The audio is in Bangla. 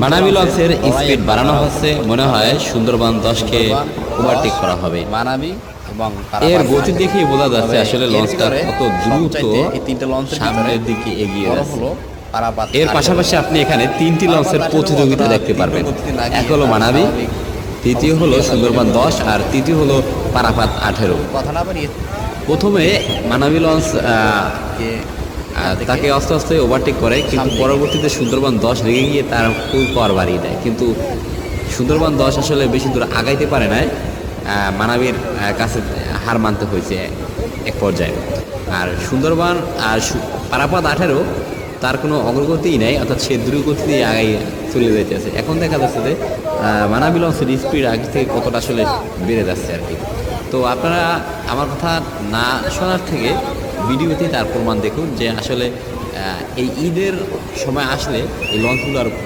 মানাবী লঞ্চের স্পিড বাড়ানো হচ্ছে, মনে হয় সুন্দরবন 10কে ওভারটেক করা হবে। মানাবী এবং এর গতি দেখেই বোঝা যাচ্ছে আসলে লঞ্চটা কত দ্রুত এই তিনটে লঞ্চের সামনের দিকে এগিয়ে বড় যাচ্ছে। হলো পারাপাত। এর পাশাপাশি আপনি এখানে 3টি লঞ্চের প্রতিযোগিতা দেখতে পারবেন। এক হলো মানাবী, দ্বিতীয় হলো সুন্দরবন 10, আর তৃতীয় হলো পারাপাত 18। কথা না বাড়িয়ে প্রথমে মানাবী লঞ্চ তাকে আস্তে আস্তে ওভারটেক করে, কিন্তু পরবর্তীতে সুন্দরবন 10 রেগে গিয়ে তার খুব পাওয়ার বাড়িয়ে দেয়। কিন্তু সুন্দরবন 10 আসলে বেশি দূর আগাইতে পারে না, মানাবীর কাছে হার মানতে হয়েছে এক পর্যায়ে। আর সুন্দরবন আর পারাপাত 18 তার কোনো অগ্রগতিই নেই, অর্থাৎ সে দ্রুতগতিতে আগাই চলে যেতেছে। এখন দেখা যাচ্ছে যে মানাবী লঞ্চের স্পিড আগে থেকে কতটা আসলে বেড়ে যাচ্ছে আর কি। তো আপনারা আমার কথা না শোনার থেকে ভিডিওতে তার প্রমাণ দেখুন যে আসলে এই ঈদের সময় আসলে এই লঞ্চগুলো আর